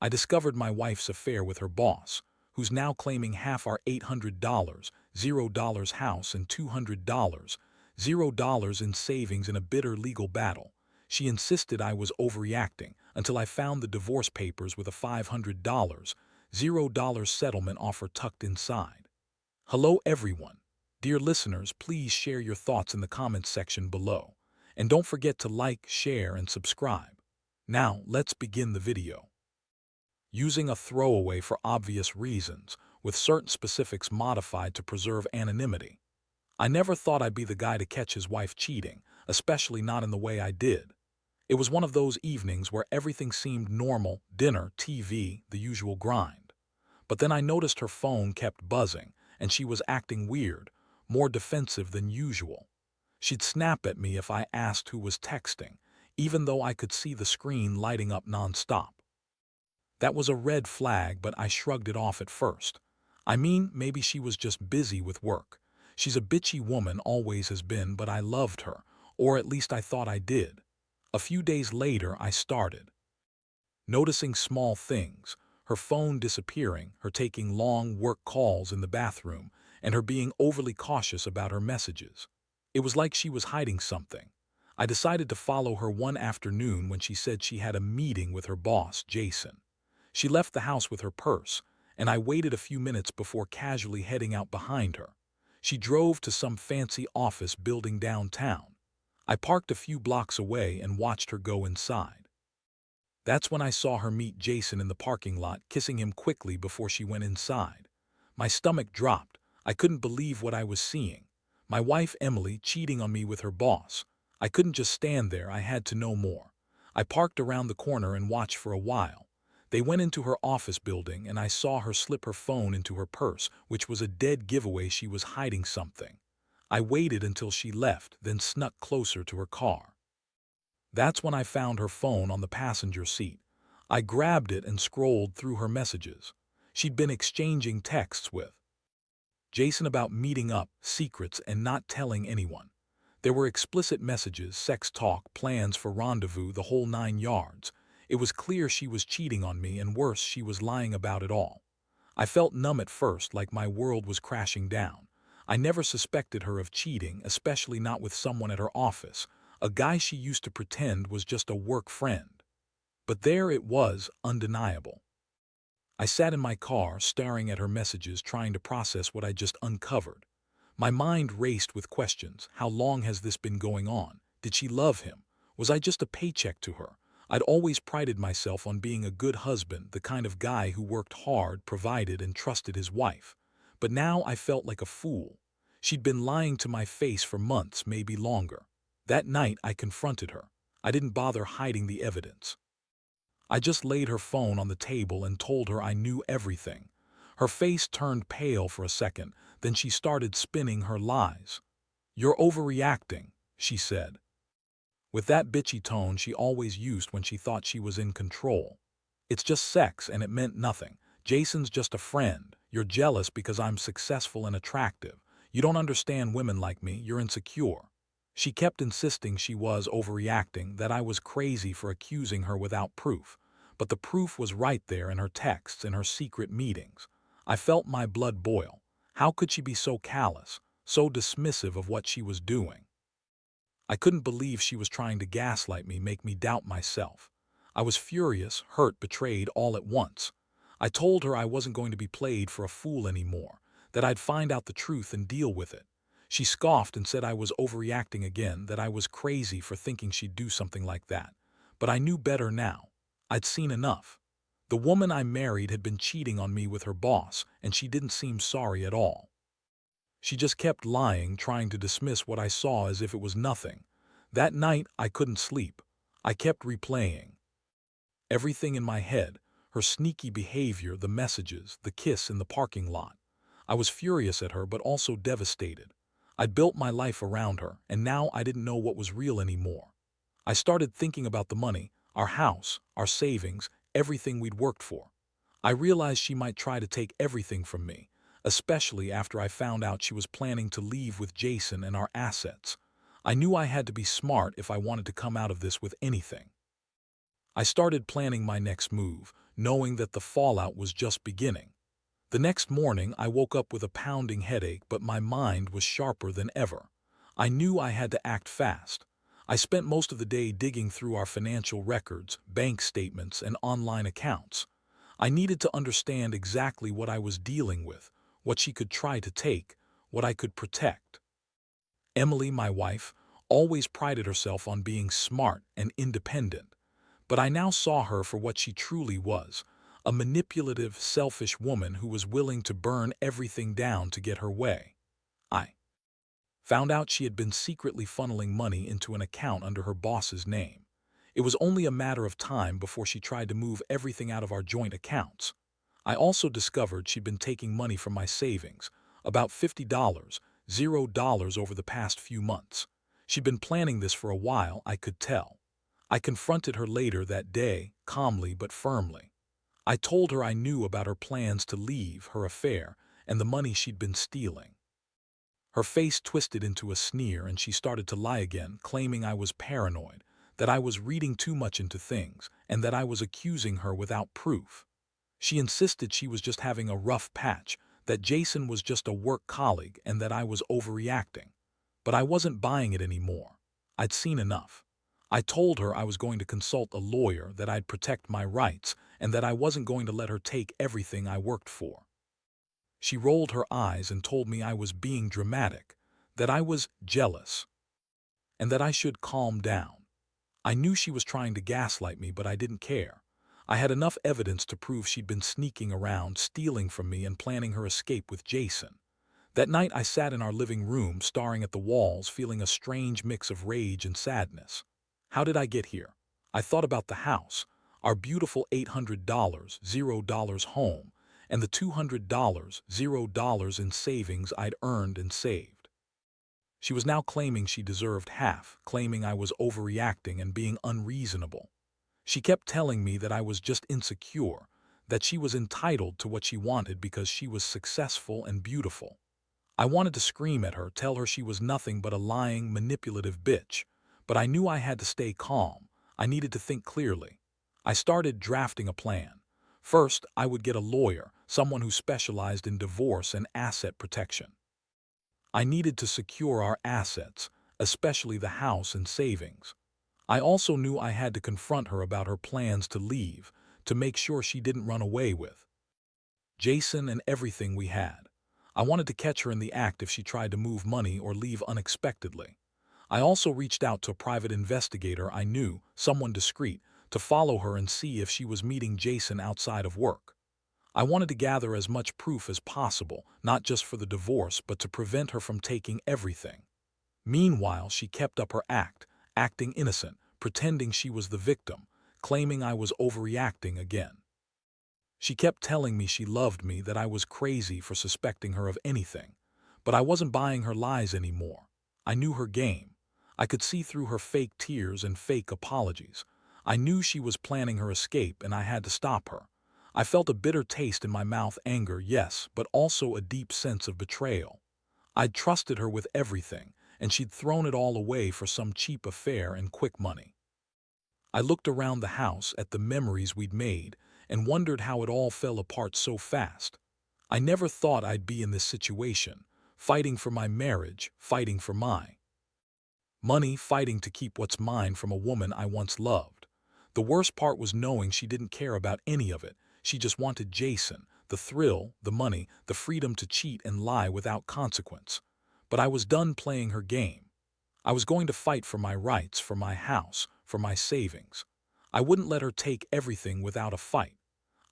I discovered my wife's affair with her boss, who's now claiming half our $800, $0 house and $200, $0 in savings in a bitter legal battle. She insisted I was overreacting until I found the divorce papers with a $500, $0 settlement offer tucked inside. Hello everyone. Dear listeners, please share your thoughts in the comments section below. And don't forget to like, share, and subscribe. Now, let's begin the video. Using a throwaway for obvious reasons, with certain specifics modified to preserve anonymity. I never thought I'd be the guy to catch his wife cheating, especially not in the way I did. It was one of those evenings where everything seemed normal: dinner, TV, the usual grind. But then I noticed her phone kept buzzing, and she was acting weird, more defensive than usual. She'd snap at me if I asked who was texting, even though I could see the screen lighting up nonstop. That was a red flag, but I shrugged it off at first. I mean, maybe she was just busy with work. She's a bitchy woman, always has been, but I loved her, or at least I thought I did. A few days later, I started noticing small things: her phone disappearing, her taking long work calls in the bathroom, and her being overly cautious about her messages. It was like she was hiding something. I decided to follow her one afternoon when she said she had a meeting with her boss, Jason. She left the house with her purse, and I waited a few minutes before casually heading out behind her. She drove to some fancy office building downtown. I parked a few blocks away and watched her go inside. That's when I saw her meet Jason in the parking lot, kissing him quickly before she went inside. My stomach dropped. I couldn't believe what I was seeing. My wife Emily cheating on me with her boss. I couldn't just stand there, I had to know more. I parked around the corner and watched for a while. They went into her office building, and I saw her slip her phone into her purse, which was a dead giveaway she was hiding something. I waited until she left, then snuck closer to her car. That's when I found her phone on the passenger seat. I grabbed it and scrolled through her messages. She'd been exchanging texts with Jason about meeting up, secrets, and not telling anyone. There were explicit messages, sex talk, plans for rendezvous, the whole 9 yards. It was clear she was cheating on me, and worse, she was lying about it all. I felt numb at first, like my world was crashing down. I never suspected her of cheating, especially not with someone at her office, a guy she used to pretend was just a work friend. But there it was, undeniable. I sat in my car, staring at her messages, trying to process what I just uncovered. My mind raced with questions. How long has this been going on? Did she love him? Was I just a paycheck to her? I'd always prided myself on being a good husband, the kind of guy who worked hard, provided, and trusted his wife. But now I felt like a fool. She'd been lying to my face for months, maybe longer. That night I confronted her. I didn't bother hiding the evidence. I just laid her phone on the table and told her I knew everything. Her face turned pale for a second, then she started spinning her lies. "You're overreacting," she said, with that bitchy tone she always used when she thought she was in control. "It's just sex, and it meant nothing. Jason's just a friend. You're jealous because I'm successful and attractive. You don't understand women like me. You're insecure." She kept insisting she was overreacting, that I was crazy for accusing her without proof. But the proof was right there in her texts, in her secret meetings. I felt my blood boil. How could she be so callous, so dismissive of what she was doing? I couldn't believe she was trying to gaslight me, make me doubt myself. I was furious, hurt, betrayed all at once. I told her I wasn't going to be played for a fool anymore, that I'd find out the truth and deal with it. She scoffed and said I was overreacting again, that I was crazy for thinking she'd do something like that. But I knew better now. I'd seen enough. The woman I married had been cheating on me with her boss, and she didn't seem sorry at all. She just kept lying, trying to dismiss what I saw as if it was nothing. That night, I couldn't sleep. I kept replaying everything in my head: her sneaky behavior, the messages, the kiss in the parking lot. I was furious at her, but also devastated. I'd built my life around her, and now I didn't know what was real anymore. I started thinking about the money, our house, our savings, everything we'd worked for. I realized she might try to take everything from me, especially after I found out she was planning to leave with Jason and our assets. I knew I had to be smart if I wanted to come out of this with anything. I started planning my next move: knowing that the fallout was just beginning. The next morning, I woke up with a pounding headache, but my mind was sharper than ever. I knew I had to act fast. I spent most of the day digging through our financial records, bank statements, and online accounts. I needed to understand exactly what I was dealing with, what she could try to take, what I could protect. Emily, my wife, always prided herself on being smart and independent, but I now saw her for what she truly was, a manipulative, selfish woman who was willing to burn everything down to get her way. I found out she had been secretly funneling money into an account under her boss's name. It was only a matter of time before she tried to move everything out of our joint accounts. I also discovered she'd been taking money from my savings, about $50, $0 over the past few months. She'd been planning this for a while, I could tell. I confronted her later that day, calmly but firmly. I told her I knew about her plans to leave, her affair, and the money she'd been stealing. Her face twisted into a sneer and she started to lie again, claiming I was paranoid, that I was reading too much into things, and that I was accusing her without proof. She insisted she was just having a rough patch, that Jason was just a work colleague and that I was overreacting. But I wasn't buying it anymore. I'd seen enough. I told her I was going to consult a lawyer, that I'd protect my rights, and that I wasn't going to let her take everything I worked for. She rolled her eyes and told me I was being dramatic, that I was jealous, and that I should calm down. I knew she was trying to gaslight me, but I didn't care. I had enough evidence to prove she'd been sneaking around, stealing from me, and planning her escape with Jason. That night I sat in our living room, staring at the walls, feeling a strange mix of rage and sadness. How did I get here? I thought about the house, our beautiful $800, $0 home, and the $200, $0 in savings I'd earned and saved. She was now claiming she deserved half, claiming I was overreacting and being unreasonable. She kept telling me that I was just insecure, that she was entitled to what she wanted because she was successful and beautiful. I wanted to scream at her, tell her she was nothing but a lying, manipulative bitch, but I knew I had to stay calm. I needed to think clearly. I started drafting a plan. First, I would get a lawyer, someone who specialized in divorce and asset protection. I needed to secure our assets, especially the house and savings. I also knew I had to confront her about her plans to leave, to make sure she didn't run away with Jason and everything we had. I wanted to catch her in the act if she tried to move money or leave unexpectedly. I also reached out to a private investigator I knew, someone discreet, to follow her and see if she was meeting Jason outside of work. I wanted to gather as much proof as possible, not just for the divorce, but to prevent her from taking everything. Meanwhile, she kept up her act, acting innocent, pretending she was the victim, claiming I was overreacting again. She kept telling me she loved me, that I was crazy for suspecting her of anything. But I wasn't buying her lies anymore. I knew her game. I could see through her fake tears and fake apologies. I knew she was planning her escape and I had to stop her. I felt a bitter taste in my mouth, anger, yes, but also a deep sense of betrayal. I'd trusted her with everything, and she'd thrown it all away for some cheap affair and quick money. I looked around the house at the memories we'd made and wondered how it all fell apart so fast. I never thought I'd be in this situation, fighting for my marriage, fighting for my money, fighting to keep what's mine from a woman I once loved. The worst part was knowing she didn't care about any of it. She just wanted Jason, the thrill, the money, the freedom to cheat and lie without consequence. But I was done playing her game. I was going to fight for my rights, for my house, for my savings. I wouldn't let her take everything without a fight.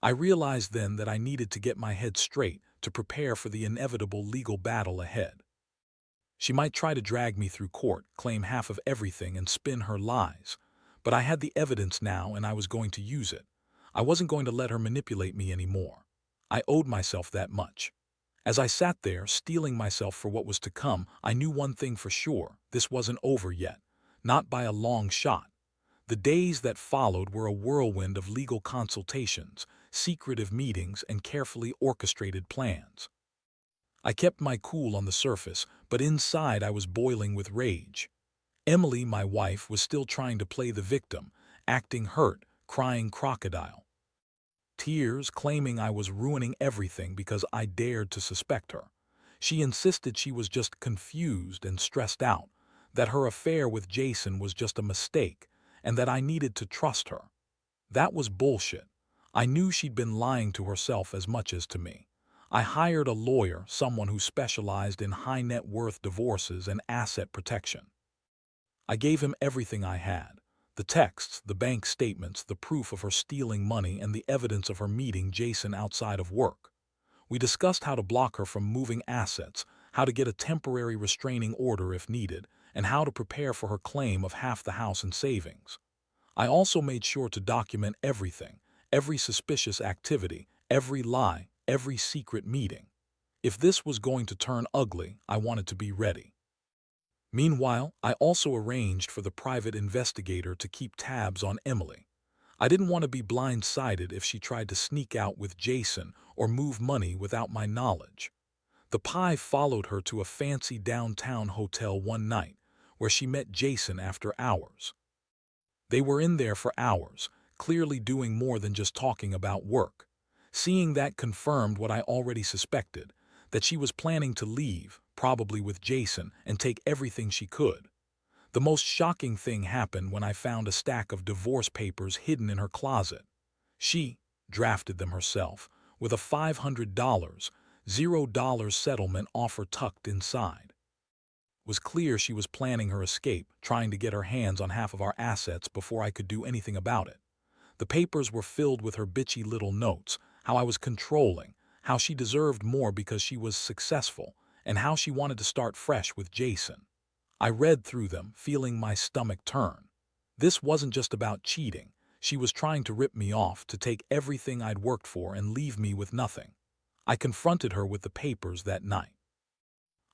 I realized then that I needed to get my head straight to prepare for the inevitable legal battle ahead. She might try to drag me through court, claim half of everything, and spin her lies. But I had the evidence now and I was going to use it. I wasn't going to let her manipulate me anymore. I owed myself that much. As I sat there, steeling myself for what was to come, I knew one thing for sure: this wasn't over yet. Not by a long shot. The days that followed were a whirlwind of legal consultations, secretive meetings, and carefully orchestrated plans. I kept my cool on the surface, but inside I was boiling with rage. Emily, my wife, was still trying to play the victim, acting hurt, crying crocodile tears claiming I was ruining everything because I dared to suspect her. She insisted she was just confused and stressed out, that her affair with Jason was just a mistake, and that I needed to trust her. That was bullshit. I knew she'd been lying to herself as much as to me. I hired a lawyer, someone who specialized in high net worth divorces and asset protection. I gave him everything I had: the texts, the bank statements, the proof of her stealing money, and the evidence of her meeting Jason outside of work. We discussed how to block her from moving assets, how to get a temporary restraining order if needed, and how to prepare for her claim of half the house and savings. I also made sure to document everything, every suspicious activity, every lie, every secret meeting. If this was going to turn ugly, I wanted to be ready. Meanwhile, I also arranged for the private investigator to keep tabs on Emily. I didn't want to be blindsided if she tried to sneak out with Jason or move money without my knowledge. The Pie followed her to a fancy downtown hotel one night, where she met Jason after hours. They were in there for hours, clearly doing more than just talking about work. Seeing that confirmed what I already suspected, that she was planning to leave, probably with Jason, and take everything she could. The most shocking thing happened when I found a stack of divorce papers hidden in her closet. She drafted them herself, with a $500, $0 settlement offer tucked inside. It was clear she was planning her escape, trying to get her hands on half of our assets before I could do anything about it. The papers were filled with her bitchy little notes, how I was controlling, how she deserved more because she was successful, and how she wanted to start fresh with Jason. I read through them, feeling my stomach turn. This wasn't just about cheating. She was trying to rip me off, to take everything I'd worked for and leave me with nothing. I confronted her with the papers that night.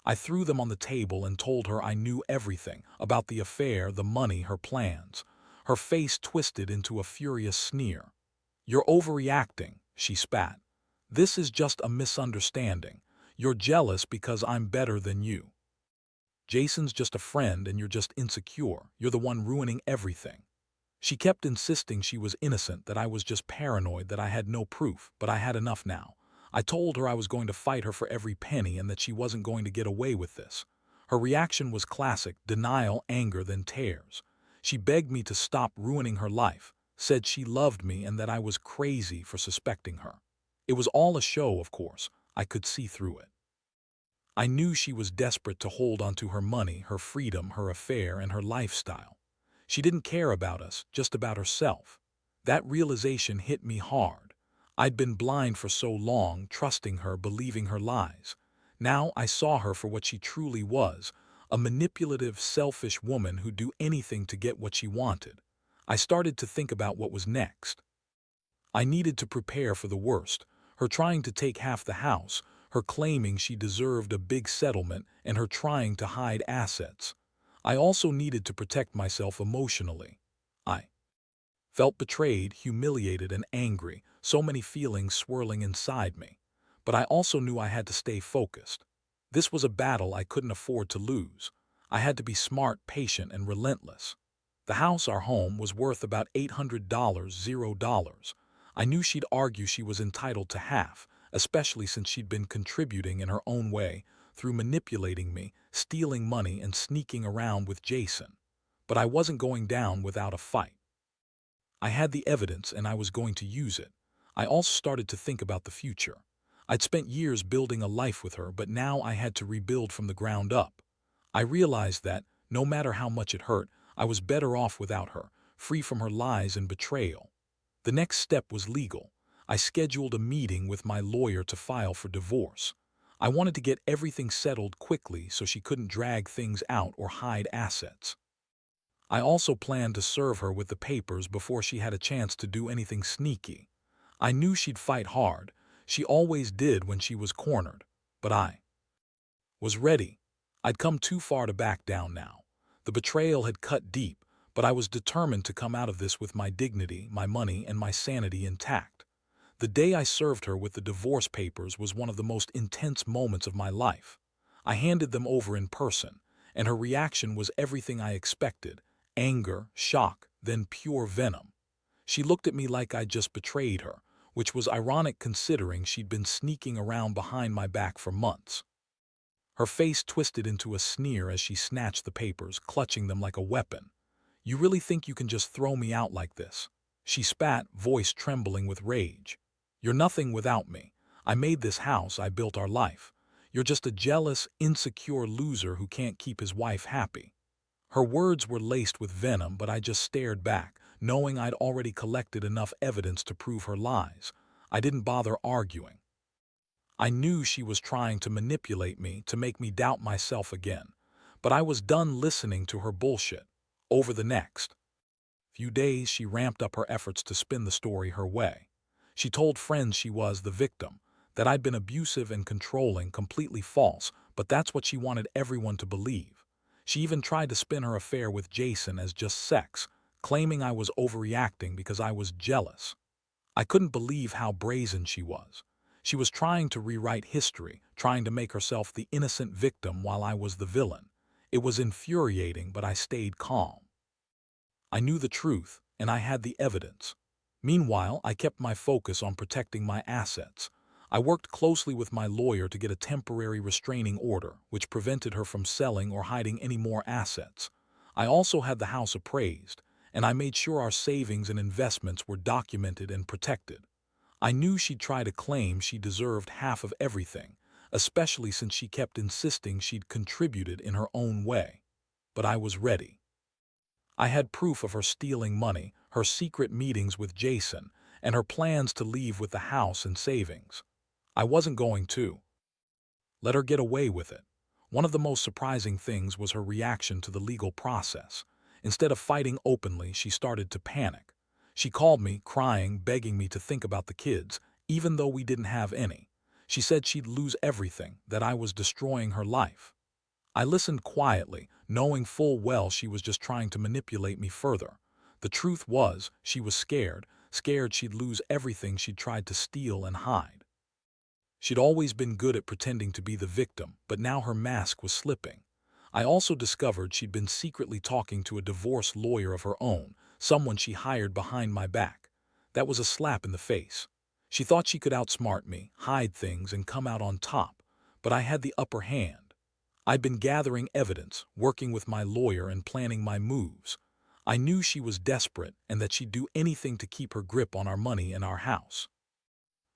I threw them on the table and told her I knew everything about the affair, the money, her plans. Her face twisted into a furious sneer. "You're overreacting," she spat. "This is just a misunderstanding. You're jealous because I'm better than you. Jason's just a friend and you're just insecure. You're the one ruining everything." She kept insisting she was innocent, that I was just paranoid, that I had no proof, but I had enough now. I told her I was going to fight her for every penny and that she wasn't going to get away with this. Her reaction was classic: denial, anger, then tears. She begged me to stop ruining her life, said she loved me and that I was crazy for suspecting her. It was all a show, of course. I could see through it. I knew she was desperate to hold onto her money, her freedom, her affair, and her lifestyle. She didn't care about us, just about herself. That realization hit me hard. I'd been blind for so long, trusting her, believing her lies. Now I saw her for what she truly was: a manipulative, selfish woman who'd do anything to get what she wanted. I started to think about what was next. I needed to prepare for the worst: her trying to take half the house, her claiming she deserved a big settlement, and her trying to hide assets. I also needed to protect myself emotionally. I felt betrayed, humiliated, and angry, so many feelings swirling inside me. But I also knew I had to stay focused. This was a battle I couldn't afford to lose. I had to be smart, patient, and relentless. The house, our home, was worth about $800, $0. I knew she'd argue she was entitled to half, especially since she'd been contributing in her own way, through manipulating me, stealing money, and sneaking around with Jason. But I wasn't going down without a fight. I had the evidence and I was going to use it. I also started to think about the future. I'd spent years building a life with her, but now I had to rebuild from the ground up. I realized that, no matter how much it hurt, I was better off without her, free from her lies and betrayal. The next step was legal. I scheduled a meeting with my lawyer to file for divorce. I wanted to get everything settled quickly so she couldn't drag things out or hide assets. I also planned to serve her with the papers before she had a chance to do anything sneaky. I knew she'd fight hard. She always did when she was cornered. But I was ready. I'd come too far to back down now. The betrayal had cut deep, but I was determined to come out of this with my dignity, my money, and my sanity intact. The day I served her with the divorce papers was one of the most intense moments of my life. I handed them over in person, and her reaction was everything I expected: anger, shock, then pure venom. She looked at me like I'd just betrayed her, which was ironic considering she'd been sneaking around behind my back for months. Her face twisted into a sneer as she snatched the papers, clutching them like a weapon. "You really think you can just throw me out like this?" She spat, voice trembling with rage. "You're nothing without me. I made this house, I built our life. You're just a jealous, insecure loser who can't keep his wife happy." Her words were laced with venom, but I just stared back, knowing I'd already collected enough evidence to prove her lies. I didn't bother arguing. I knew she was trying to manipulate me to make me doubt myself again, but I was done listening to her bullshit. Over the next few days, she ramped up her efforts to spin the story her way. She told friends she was the victim, that I'd been abusive and controlling, completely false, but that's what she wanted everyone to believe. She even tried to spin her affair with Jason as just sex, claiming I was overreacting because I was jealous. I couldn't believe how brazen she was. She was trying to rewrite history, trying to make herself the innocent victim while I was the villain. It was infuriating, but I stayed calm. I knew the truth, and I had the evidence. Meanwhile, I kept my focus on protecting my assets. I worked closely with my lawyer to get a temporary restraining order, which prevented her from selling or hiding any more assets. I also had the house appraised, and I made sure our savings and investments were documented and protected. I knew she'd try to claim she deserved half of everything, especially since she kept insisting she'd contributed in her own way. But I was ready. I had proof of her stealing money, her secret meetings with Jason, and her plans to leave with the house and savings. I wasn't going to let her get away with it. One of the most surprising things was her reaction to the legal process. Instead of fighting openly, she started to panic. She called me, crying, begging me to think about the kids, even though we didn't have any. She said she'd lose everything, that I was destroying her life. I listened quietly, knowing full well she was just trying to manipulate me further. The truth was, she was scared, scared she'd lose everything she'd tried to steal and hide. She'd always been good at pretending to be the victim, but now her mask was slipping. I also discovered she'd been secretly talking to a divorce lawyer of her own, someone she hired behind my back. That was a slap in the face. She thought she could outsmart me, hide things, and come out on top, but I had the upper hand. I'd been gathering evidence, working with my lawyer, and planning my moves. I knew she was desperate and that she'd do anything to keep her grip on our money and our house.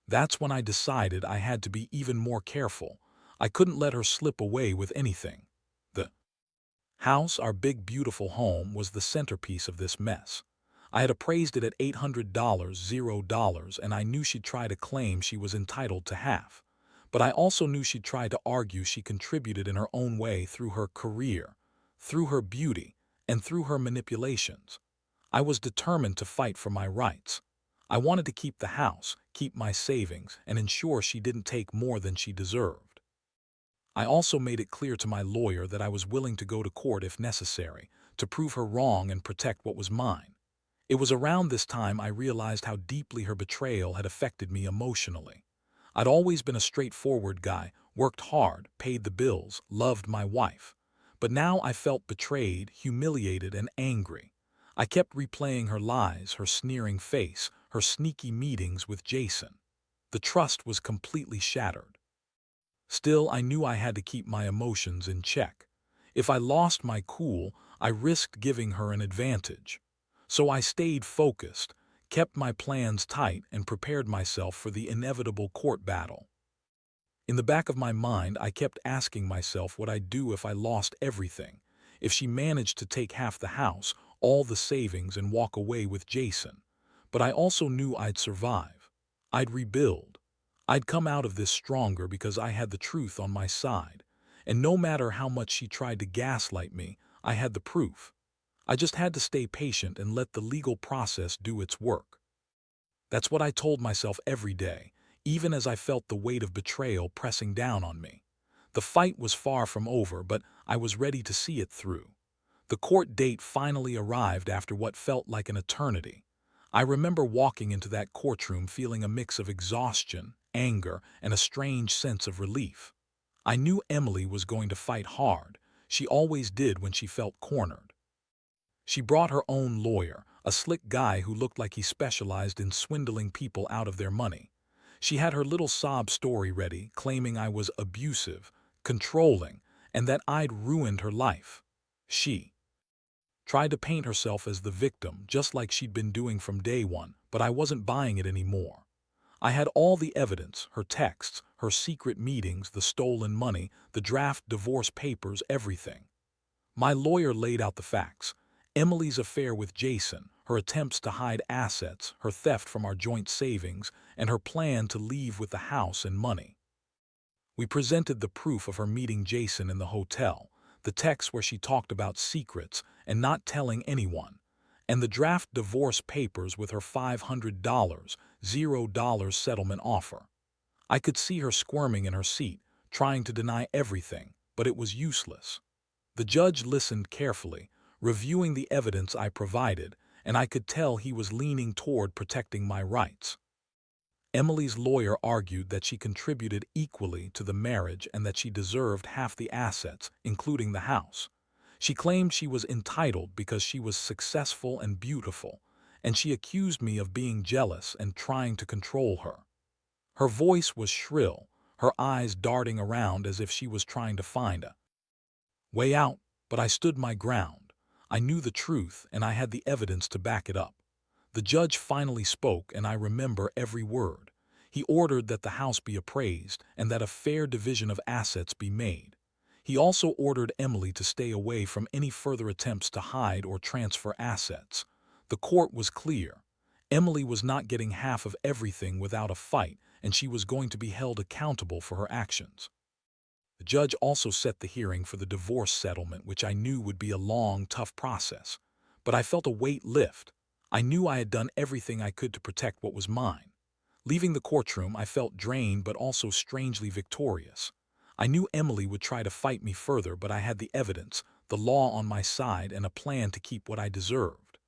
That's when I decided I had to be even more careful. I couldn't let her slip away with anything. The house, our big beautiful home, was the centerpiece of this mess. I had appraised it at $800, $0, and I knew she'd try to claim she was entitled to half. But I also knew she'd try to argue she contributed in her own way through her career, through her beauty, and through her manipulations. I was determined to fight for my rights. I wanted to keep the house, keep my savings, and ensure she didn't take more than she deserved. I also made it clear to my lawyer that I was willing to go to court if necessary, to prove her wrong and protect what was mine. It was around this time I realized how deeply her betrayal had affected me emotionally. I'd always been a straightforward guy, worked hard, paid the bills, loved my wife. But now I felt betrayed, humiliated, and angry. I kept replaying her lies, her sneering face, her sneaky meetings with Jason. The trust was completely shattered. Still, I knew I had to keep my emotions in check. If I lost my cool, I risked giving her an advantage. So I stayed focused, kept my plans tight, and prepared myself for the inevitable court battle. In the back of my mind, I kept asking myself what I'd do if I lost everything, if she managed to take half the house, all the savings, and walk away with Jason. But I also knew I'd survive. I'd rebuild. I'd come out of this stronger because I had the truth on my side. And no matter how much she tried to gaslight me, I had the proof. I just had to stay patient and let the legal process do its work. That's what I told myself every day, even as I felt the weight of betrayal pressing down on me. The fight was far from over, but I was ready to see it through. The court date finally arrived after what felt like an eternity. I remember walking into that courtroom feeling a mix of exhaustion, anger, and a strange sense of relief. I knew Emily was going to fight hard. She always did when she felt cornered. She brought her own lawyer, a slick guy who looked like he specialized in swindling people out of their money. She had her little sob story ready, claiming I was abusive, controlling, and that I'd ruined her life. She tried to paint herself as the victim, just like she'd been doing from day one, but I wasn't buying it anymore. I had all the evidence, her texts, her secret meetings, the stolen money, the draft divorce papers, everything. My lawyer laid out the facts. Emily's affair with Jason, her attempts to hide assets, her theft from our joint savings, and her plan to leave with the house and money. We presented the proof of her meeting Jason in the hotel, the text where she talked about secrets and not telling anyone, and the draft divorce papers with her $500, $0 settlement offer. I could see her squirming in her seat, trying to deny everything, but it was useless. The judge listened carefully, reviewing the evidence I provided, and I could tell he was leaning toward protecting my rights. Emily's lawyer argued that she contributed equally to the marriage and that she deserved half the assets, including the house. She claimed she was entitled because she was successful and beautiful, and she accused me of being jealous and trying to control her. Her voice was shrill, her eyes darting around as if she was trying to find a way out, but I stood my ground. I knew the truth, and I had the evidence to back it up. The judge finally spoke, and I remember every word. He ordered that the house be appraised and that a fair division of assets be made. He also ordered Emily to stay away from any further attempts to hide or transfer assets. The court was clear. Emily was not getting half of everything without a fight, and she was going to be held accountable for her actions. The judge also set the hearing for the divorce settlement, which I knew would be a long, tough process. But I felt a weight lift. I knew I had done everything I could to protect what was mine. Leaving the courtroom, I felt drained but also strangely victorious. I knew Emily would try to fight me further, but I had the evidence, the law on my side, and a plan to keep what I deserved.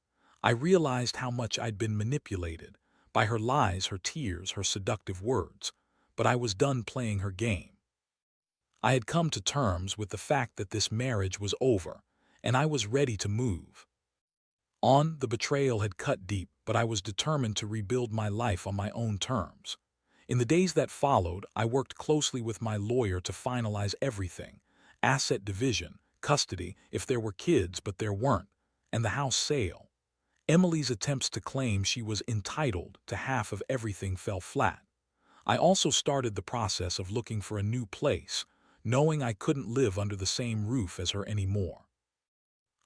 I realized how much I'd been manipulated, by her lies, her tears, her seductive words. But I was done playing her game. I had come to terms with the fact that this marriage was over, and I was ready to move on. The betrayal had cut deep, but I was determined to rebuild my life on my own terms. In the days that followed, I worked closely with my lawyer to finalize everything: asset division, custody, if there were kids but there weren't, and the house sale. Emily's attempts to claim she was entitled to half of everything fell flat. I also started the process of looking for a new place, knowing I couldn't live under the same roof as her anymore.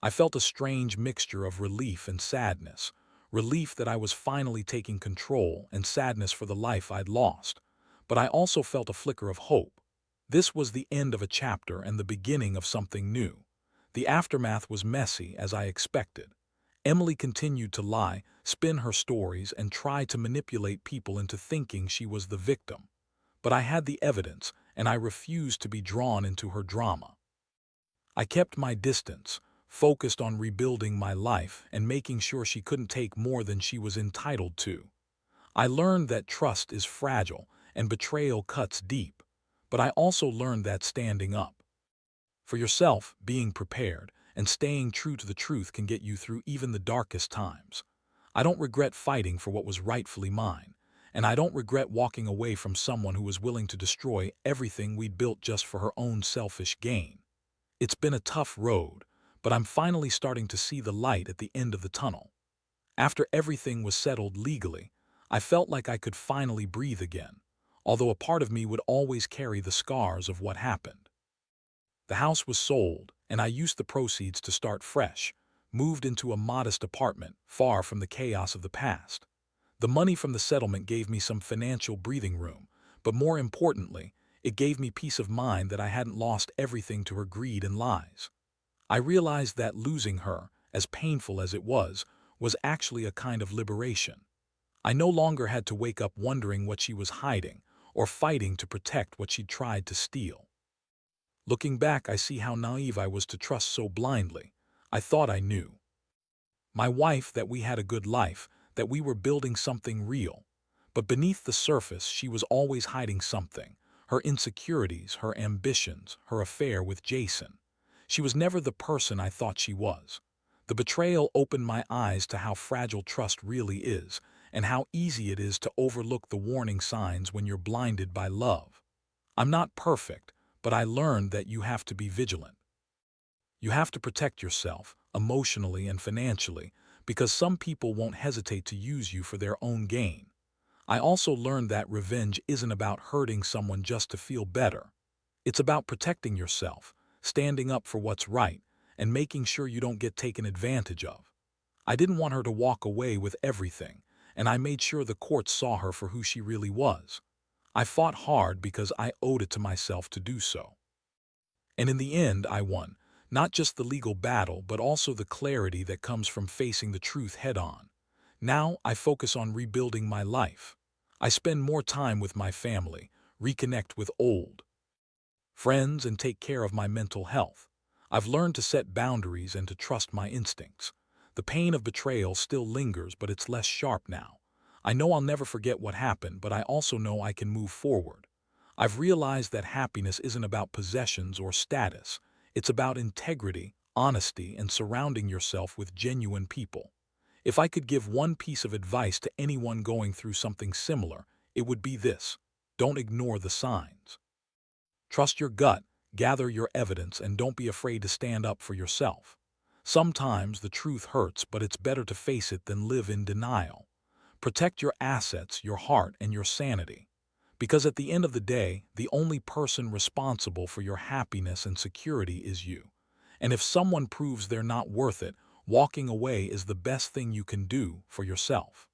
I felt a strange mixture of relief and sadness, relief that I was finally taking control and sadness for the life I'd lost. But I also felt a flicker of hope. This was the end of a chapter and the beginning of something new. The aftermath was messy, as I expected. Emily continued to lie, spin her stories, and try to manipulate people into thinking she was the victim. But I had the evidence, and I refused to be drawn into her drama. I kept my distance, focused on rebuilding my life and making sure she couldn't take more than she was entitled to. I learned that trust is fragile and betrayal cuts deep, but I also learned that standing up for yourself, being prepared, and staying true to the truth can get you through even the darkest times. I don't regret fighting for what was rightfully mine, and I don't regret walking away from someone who was willing to destroy everything we'd built just for her own selfish gain. It's been a tough road, but I'm finally starting to see the light at the end of the tunnel. After everything was settled legally, I felt like I could finally breathe again, although a part of me would always carry the scars of what happened. The house was sold, and I used the proceeds to start fresh, moved into a modest apartment, far from the chaos of the past. The money from the settlement gave me some financial breathing room, but more importantly, it gave me peace of mind that I hadn't lost everything to her greed and lies. I realized that losing her, as painful as it was actually a kind of liberation. I no longer had to wake up wondering what she was hiding or fighting to protect what she'd tried to steal. Looking back, I see how naive I was to trust so blindly. I thought I knew my wife, that we had a good life, that we were building something real. But beneath the surface, she was always hiding something: her insecurities, her ambitions, her affair with Jason. She was never the person I thought she was. The betrayal opened my eyes to how fragile trust really is and how easy it is to overlook the warning signs when you're blinded by love. I'm not perfect, but I learned that you have to be vigilant. You have to protect yourself, emotionally and financially, because some people won't hesitate to use you for their own gain. I also learned that revenge isn't about hurting someone just to feel better. It's about protecting yourself, standing up for what's right, and making sure you don't get taken advantage of. I didn't want her to walk away with everything, and I made sure the court saw her for who she really was. I fought hard because I owed it to myself to do so. And in the end, I won, not just the legal battle, but also the clarity that comes from facing the truth head-on. Now I focus on rebuilding my life. I spend more time with my family, reconnect with old friends, and take care of my mental health. I've learned to set boundaries and to trust my instincts. The pain of betrayal still lingers, but it's less sharp now. I know I'll never forget what happened, but I also know I can move forward. I've realized that happiness isn't about possessions or status. It's about integrity, honesty, and surrounding yourself with genuine people. If I could give one piece of advice to anyone going through something similar, it would be this: don't ignore the signs. Trust your gut, gather your evidence, and don't be afraid to stand up for yourself. Sometimes the truth hurts, but it's better to face it than live in denial. Protect your assets, your heart, and your sanity. Because at the end of the day, the only person responsible for your happiness and security is you. And if someone proves they're not worth it, walking away is the best thing you can do for yourself.